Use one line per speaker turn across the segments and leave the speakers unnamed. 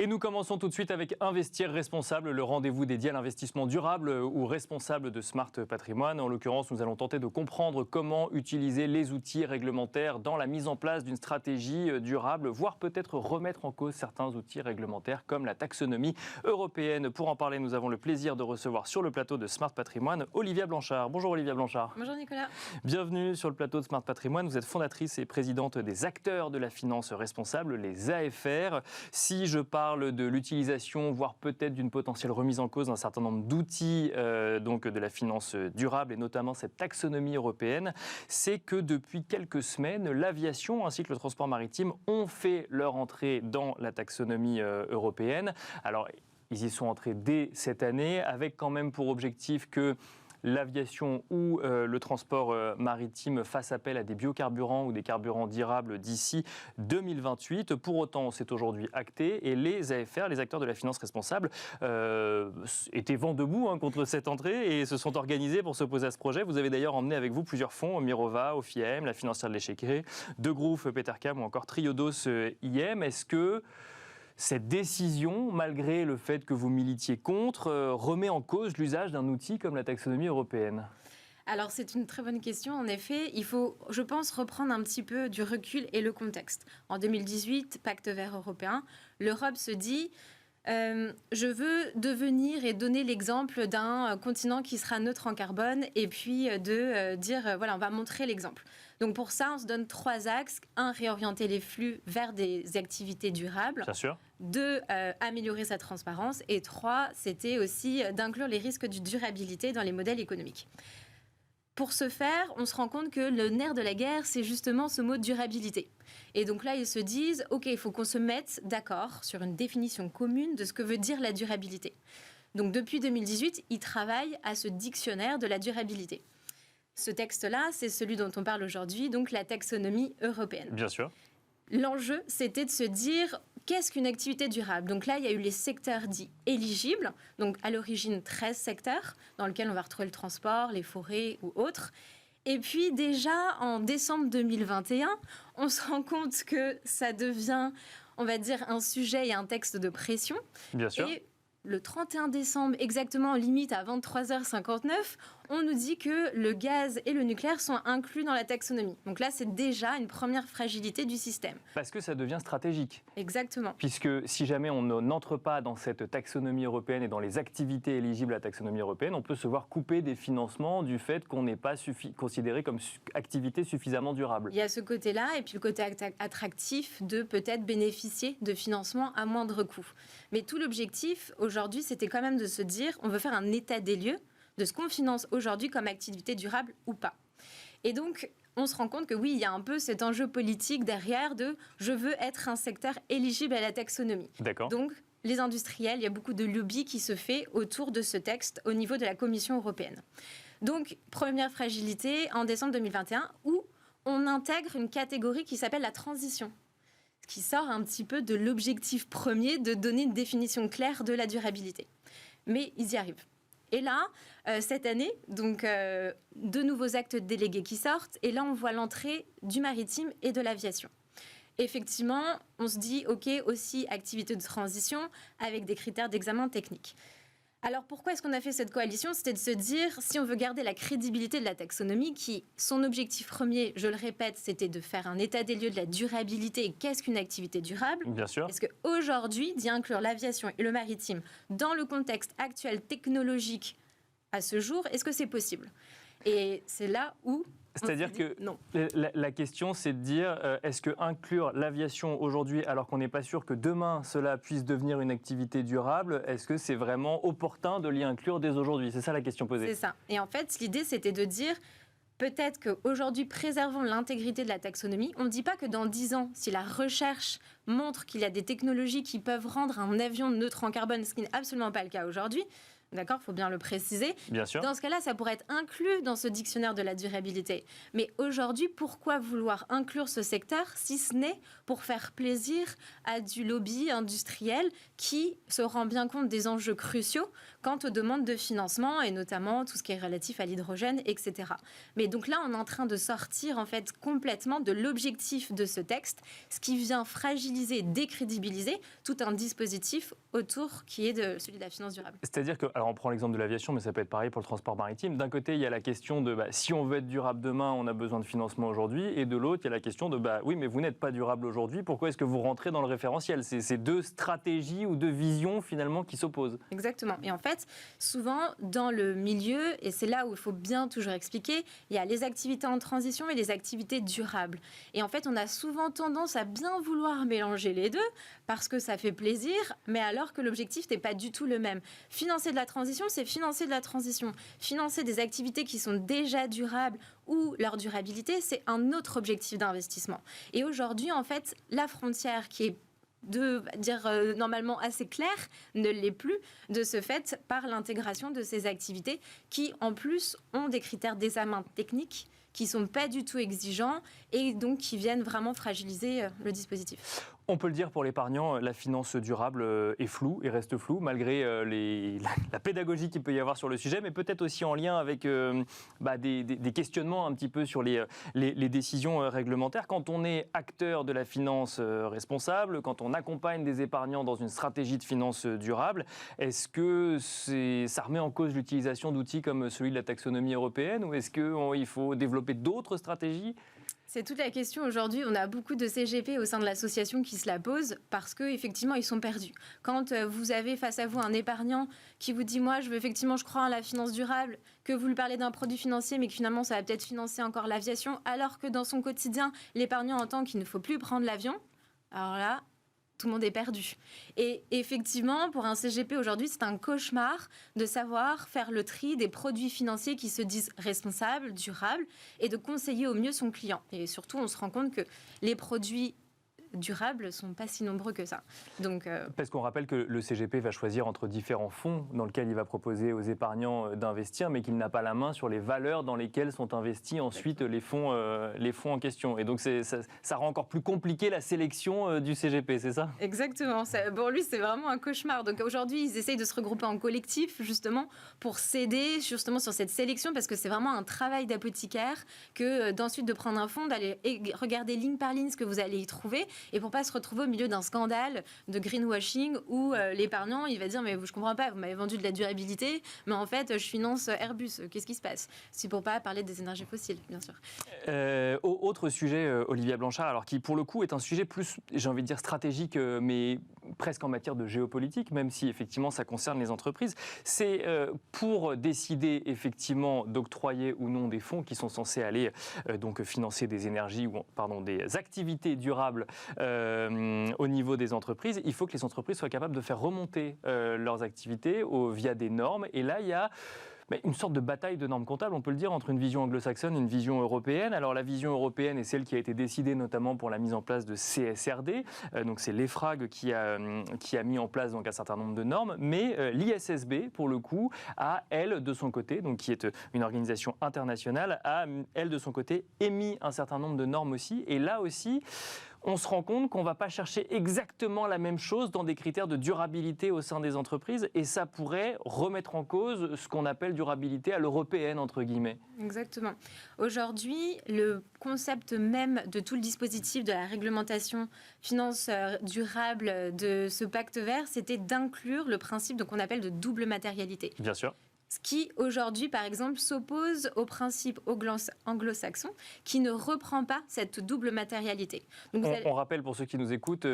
Et nous commençons tout de suite avec Investir responsable, le rendez-vous dédié à l'investissement durable ou responsable de Smart Patrimoine. En l'occurrence, nous allons tenter de comprendre comment utiliser les outils réglementaires dans la mise en place d'une stratégie durable, voire peut-être remettre en cause certains outils réglementaires comme la taxonomie européenne. Pour en parler, nous avons le plaisir de recevoir sur le plateau de Smart Patrimoine Olivia Blanchard. Bonjour Olivia Blanchard.
Bonjour Nicolas.
Bienvenue sur le plateau de Smart Patrimoine. Vous êtes fondatrice et présidente des acteurs de la finance responsable, les AFR. Si je parle de l'utilisation, voire peut-être d'une potentielle remise en cause d'un certain nombre d'outils donc de la finance durable et notamment cette taxonomie européenne, c'est que depuis quelques semaines, l'aviation ainsi que le transport maritime ont fait leur entrée dans la taxonomie européenne. Alors, ils y sont entrés dès cette année, avec quand même pour objectif que l'aviation ou le transport maritime fassent appel à des biocarburants ou des carburants durables d'ici 2028. Pour autant, c'est aujourd'hui acté et les AFR, les acteurs de la finance responsable, étaient vent debout contre cette entrée et se sont organisés pour s'opposer à ce projet. Vous avez d'ailleurs emmené avec vous plusieurs fonds, Mirova, Ofiem, la financière de l'échiquier, De Groef, Petercam ou encore Triodos IM. Est-ce que cette décision, malgré le fait que vous militiez contre, remet en cause l'usage d'un outil comme la taxonomie européenne ?
Alors c'est une très bonne question. En effet, il faut, je pense, reprendre un petit peu du recul et le contexte. En 2018, Pacte vert européen, l'Europe se dit je veux devenir et donner l'exemple d'un continent qui sera neutre en carbone et puis de dire, voilà, on va montrer l'exemple. Donc pour ça, on se donne 3 axes. 1, réorienter les flux vers des activités durables.
Bien sûr.
2, améliorer sa transparence. Et 3, c'était aussi d'inclure les risques de durabilité dans les modèles économiques. Pour ce faire, on se rend compte que le nerf de la guerre, c'est justement ce mot durabilité. Et donc là, ils se disent, OK, il faut qu'on se mette d'accord sur une définition commune de ce que veut dire la durabilité. Donc depuis 2018, ils travaillent à ce dictionnaire de la durabilité. Ce texte-là, c'est celui dont on parle aujourd'hui, donc la taxonomie européenne.
Bien sûr.
L'enjeu, c'était de se dire, qu'est-ce qu'une activité durable ? Donc là, il y a eu les secteurs dits éligibles, donc à l'origine 13 secteurs, dans lesquels on va retrouver le transport, les forêts ou autres. Et puis déjà, en décembre 2021, on se rend compte que ça devient, on va dire, un sujet et un texte de pression.
Bien sûr.
Et le 31 décembre, exactement limite à 23h59, on nous dit que le gaz et le nucléaire sont inclus dans la taxonomie. Donc là, c'est déjà une première fragilité du système.
Parce que ça devient stratégique.
Exactement.
Puisque si jamais on n'entre pas dans cette taxonomie européenne et dans les activités éligibles à la taxonomie européenne, on peut se voir couper des financements du fait qu'on n'est pas considéré comme activité suffisamment durable.
Il y a ce côté-là et puis le côté attractif de peut-être bénéficier de financements à moindre coût. Mais tout l'objectif aujourd'hui, c'était quand même de se dire on veut faire un état des lieux de ce qu'on finance aujourd'hui comme activité durable ou pas. Et donc, on se rend compte que oui, il y a un peu cet enjeu politique derrière de « je veux être un secteur éligible à la taxonomie ».
D'accord.
Donc, les industriels, il y a beaucoup de lobby qui se fait autour de ce texte au niveau de la Commission européenne. Donc, première fragilité en décembre 2021 où on intègre une catégorie qui s'appelle la transition, ce qui sort un petit peu de l'objectif premier de donner une définition claire de la durabilité. Mais ils y arrivent. Et là, cette année, donc, 2 nouveaux actes délégués qui sortent. Et là, on voit l'entrée du maritime et de l'aviation. Effectivement, on se dit, OK, aussi activité de transition avec des critères d'examen technique. Alors, pourquoi est-ce qu'on a fait cette coalition ? C'était de se dire, si on veut garder la crédibilité de la taxonomie, qui, son objectif premier, je le répète, c'était de faire un état des lieux de la durabilité et qu'est-ce qu'une activité durable ?
Bien sûr.
Est-ce qu'aujourd'hui, d'y inclure l'aviation et le maritime dans le contexte actuel technologique à ce jour, est-ce que c'est possible ? Et c'est là où...
C'est-à-dire que
non.
La question, c'est de dire, est-ce que inclure l'aviation aujourd'hui, alors qu'on n'est pas sûr que demain, cela puisse devenir une activité durable, est-ce que c'est vraiment opportun de l'y inclure dès aujourd'hui ? C'est ça la question posée.
C'est ça. Et en fait, l'idée, c'était de dire, peut-être qu'aujourd'hui, préservons l'intégrité de la taxonomie. On ne dit pas que dans 10 ans, si la recherche montre qu'il y a des technologies qui peuvent rendre un avion neutre en carbone, ce qui n'est absolument pas le cas aujourd'hui, d'accord, il faut bien le préciser.
Bien sûr.
Dans ce cas-là, ça pourrait être inclus dans ce dictionnaire de la durabilité. Mais aujourd'hui, pourquoi vouloir inclure ce secteur si ce n'est pour faire plaisir à du lobby industriel qui se rend bien compte des enjeux cruciaux quant aux demandes de financement et notamment tout ce qui est relatif à l'hydrogène, etc. Mais donc là, on est en train de sortir en fait complètement de l'objectif de ce texte, ce qui vient fragiliser, décrédibiliser tout un dispositif autour qui est de celui de la finance durable.
C'est-à-dire que, alors on prend l'exemple de l'aviation, mais ça peut être pareil pour le transport maritime. D'un côté, il y a la question de si on veut être durable demain, on a besoin de financement aujourd'hui, et de l'autre, il y a la question de oui, mais vous n'êtes pas durable aujourd'hui, pourquoi est-ce que vous rentrez dans le référentiel? C'est deux stratégies ou deux visions finalement qui s'opposent.
Exactement. Et en fait, souvent dans le milieu, et c'est là où il faut bien toujours expliquer, il y a les activités en transition et les activités durables. Et en fait, on a souvent tendance à bien vouloir mélanger les deux parce que ça fait plaisir, mais alors que l'objectif n'est pas du tout le même. Financer de la transition, c'est financer de la transition. Financer des activités qui sont déjà durables ou leur durabilité, c'est un autre objectif d'investissement. Et aujourd'hui, en fait, la frontière qui est normalement assez claire, ne l'est plus, de ce fait, par l'intégration de ces activités qui, en plus, ont des critères d'examen techniques qui ne sont pas du tout exigeants et donc qui viennent vraiment fragiliser le dispositif.
On peut le dire pour l'épargnant, la finance durable est floue et reste floue malgré la pédagogie qu'il peut y avoir sur le sujet, mais peut-être aussi en lien avec des questionnements un petit peu sur les décisions réglementaires. Quand on est acteur de la finance responsable, quand on accompagne des épargnants dans une stratégie de finance durable, est-ce que ça remet en cause l'utilisation d'outils comme celui de la taxonomie européenne ou est-ce qu'il faut développer d'autres stratégies ?
C'est toute la question aujourd'hui. On a beaucoup de CGP au sein de l'association qui se la posent parce qu'effectivement, ils sont perdus. Quand vous avez face à vous un épargnant qui vous dit « moi, je crois en la finance durable », que vous lui parlez d'un produit financier, mais que finalement, ça va peut-être financer encore l'aviation, alors que dans son quotidien, l'épargnant entend qu'il ne faut plus prendre l'avion, alors là, tout le monde est perdu. Et effectivement, pour un CGP aujourd'hui, c'est un cauchemar de savoir faire le tri des produits financiers qui se disent responsables, durables, et de conseiller au mieux son client. Et surtout, on se rend compte que les produits durables ne sont pas si nombreux que ça. Donc,
Parce qu'on rappelle que le CGP va choisir entre différents fonds dans lesquels il va proposer aux épargnants d'investir, mais qu'il n'a pas la main sur les valeurs dans lesquelles sont investis ensuite les fonds en question. Et donc ça rend encore plus compliqué la sélection du CGP, c'est ça ?
Exactement. Pour lui, c'est vraiment un cauchemar. Donc aujourd'hui, ils essayent de se regrouper en collectif, justement, pour s'aider justement sur cette sélection, parce que c'est vraiment un travail d'apothicaire que d'ensuite de prendre un fonds, d'aller regarder ligne par ligne ce que vous allez y trouver, et pour pas se retrouver au milieu d'un scandale de greenwashing où l'épargnant il va dire mais je comprends pas, vous m'avez vendu de la durabilité, mais en fait je finance Airbus, qu'est-ce qui se passe? C'est pour pas parler des énergies fossiles, bien sûr.
Autre sujet, Olivia Blanchard, alors qui pour le coup est un sujet plus, j'ai envie de dire stratégique, mais presque en matière de géopolitique, même si effectivement ça concerne les entreprises, c'est pour décider effectivement d'octroyer ou non des fonds qui sont censés aller donc financer des énergies ou des activités durables au niveau des entreprises, il faut que les entreprises soient capables de faire remonter leurs activités via des normes. Et là, il y a une sorte de bataille de normes comptables, on peut le dire, entre une vision anglo-saxonne et une vision européenne. Alors la vision européenne est celle qui a été décidée notamment pour la mise en place de CSRD, donc c'est l'EFRAG qui a mis en place donc un certain nombre de normes, mais l'ISSB, pour le coup, a, elle, de son côté, donc qui est une organisation internationale, a, elle, de son côté, émis un certain nombre de normes aussi. Et là aussi, on se rend compte qu'on ne va pas chercher exactement la même chose dans des critères de durabilité au sein des entreprises et ça pourrait remettre en cause ce qu'on appelle durabilité à l'européenne, entre guillemets.
Exactement. Aujourd'hui, le concept même de tout le dispositif de la réglementation finance durable de ce pacte vert, c'était d'inclure le principe qu'on appelle de double matérialité.
Bien sûr.
Ce qui, aujourd'hui, par exemple, s'oppose au principe anglo-saxon qui ne reprend pas cette double matérialité. Donc,
on rappelle pour ceux qui nous écoutent,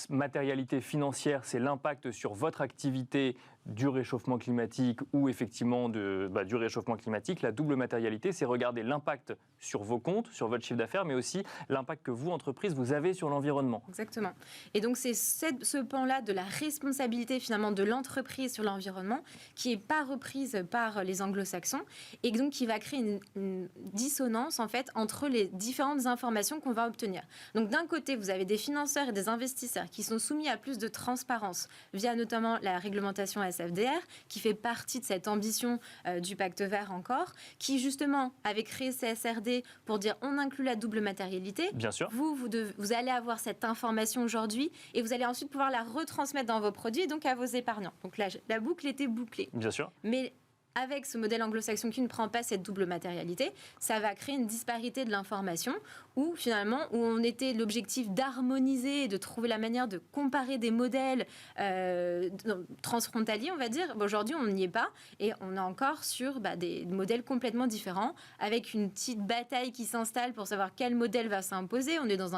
matérialité financière, c'est l'impact sur votre activité du réchauffement climatique ou effectivement du réchauffement climatique. La double matérialité, c'est regarder l'impact sur vos comptes, sur votre chiffre d'affaires, mais aussi l'impact que vous, entreprise, vous avez sur l'environnement.
Exactement. Et donc, c'est ce pan-là de la responsabilité finalement de l'entreprise sur l'environnement qui n'est pas reprise par les anglo-saxons et donc qui va créer une dissonance en fait entre les différentes informations qu'on va obtenir. Donc d'un côté, vous avez des financeurs et des investisseurs qui sont soumis à plus de transparence via notamment la réglementation SFDR qui fait partie de cette ambition du pacte vert encore, qui justement avait créé CSRD pour dire on inclut la double matérialité.
Bien sûr.
Vous allez avoir cette information aujourd'hui et vous allez ensuite pouvoir la retransmettre dans vos produits et donc à vos épargnants. Donc là, la boucle était bouclée.
Bien sûr.
Mais avec ce modèle anglo-saxon qui ne prend pas cette double matérialité, ça va créer une disparité de l'information où finalement, où on était l'objectif d'harmoniser et de trouver la manière de comparer des modèles transfrontaliers, on va dire. Aujourd'hui, on n'y est pas et on est encore sur des modèles complètement différents avec une petite bataille qui s'installe pour savoir quel modèle va s'imposer. On est dans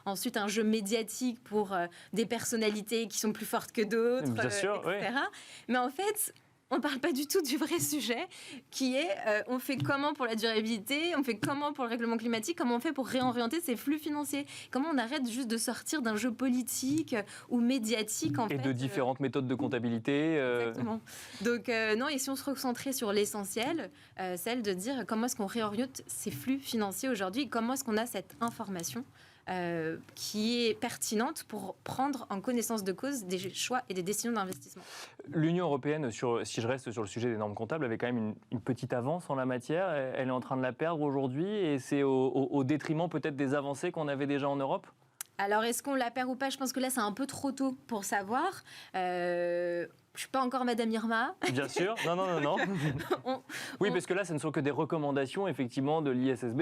ensuite un jeu médiatique pour des personnalités qui sont plus fortes que d'autres,
Bien sûr,
etc.
Oui.
Mais en fait, on ne parle pas du tout du vrai sujet qui est on fait comment pour la durabilité, on fait comment pour le règlement climatique, comment on fait pour réorienter ces flux financiers, comment on arrête juste de sortir d'un jeu politique ou médiatique en fait.
Et de différentes méthodes de comptabilité.
Exactement. Donc non, et si on se recentrait sur l'essentiel, celle de dire comment est-ce qu'on réoriente ces flux financiers aujourd'hui, comment est-ce qu'on a cette information qui est pertinente pour prendre en connaissance de cause des choix et des décisions d'investissement.
L'Union européenne, si je reste sur le sujet des normes comptables, avait quand même une petite avance en la matière. Elle est en train de la perdre aujourd'hui et c'est au détriment peut-être des avancées qu'on avait déjà en Europe ?
Alors, est-ce qu'on la perd ou pas ? Je pense que là, c'est un peu trop tôt pour savoir. Je ne suis pas encore Madame Irma.
Bien sûr, non. Oui, parce que là, ce ne sont que des recommandations, effectivement, de l'ISSB.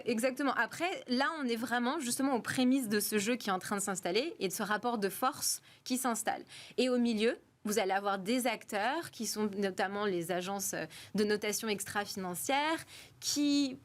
Exactement. Après, là, on est vraiment justement aux prémices de ce jeu qui est en train de s'installer et de ce rapport de force qui s'installe. Et au milieu, vous allez avoir des acteurs qui sont notamment les agences de notation extra-financière qui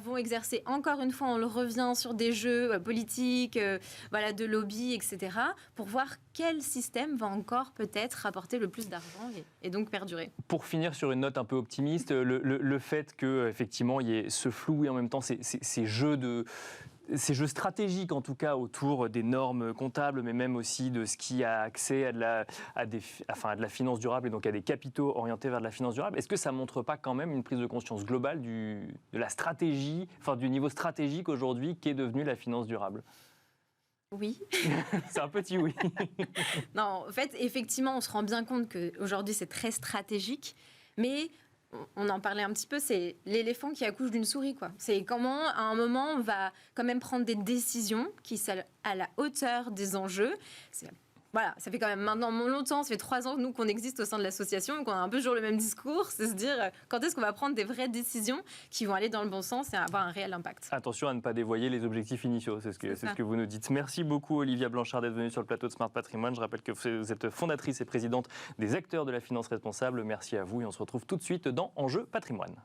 vont exercer, encore une fois, on le revient sur des jeux politiques, de lobby, etc., pour voir quel système va encore peut-être rapporter le plus d'argent et donc perdurer.
Pour finir sur une note un peu optimiste, le fait qu'effectivement il y ait ce flou et en même temps ces jeux stratégiques, en tout cas, autour des normes comptables, mais même aussi de ce qui a accès à de la finance durable et donc à des capitaux orientés vers de la finance durable. Est-ce que ça ne montre pas quand même une prise de conscience globale de la stratégie, du niveau stratégique aujourd'hui qu'est devenue la finance durable ?
Oui.
C'est un petit oui.
Non, en fait, effectivement, on se rend bien compte qu'aujourd'hui, c'est très stratégique, mais on en parlait un petit peu, c'est l'éléphant qui accouche d'une souris, quoi. C'est comment, à un moment, on va quand même prendre des décisions qui sont à la hauteur des enjeux. Voilà, ça fait quand même maintenant longtemps, ça fait 3 ans nous qu'on existe au sein de l'association, qu'on a un peu toujours le même discours, c'est se dire quand est-ce qu'on va prendre des vraies décisions qui vont aller dans le bon sens et avoir un réel impact.
Attention à ne pas dévoyer les objectifs initiaux, c'est ce que vous nous dites. Merci beaucoup Olivia Blanchard d'être venue sur le plateau de Smart Patrimoine. Je rappelle que vous êtes fondatrice et présidente des acteurs de la finance responsable. Merci à vous et on se retrouve tout de suite dans Enjeu Patrimoine.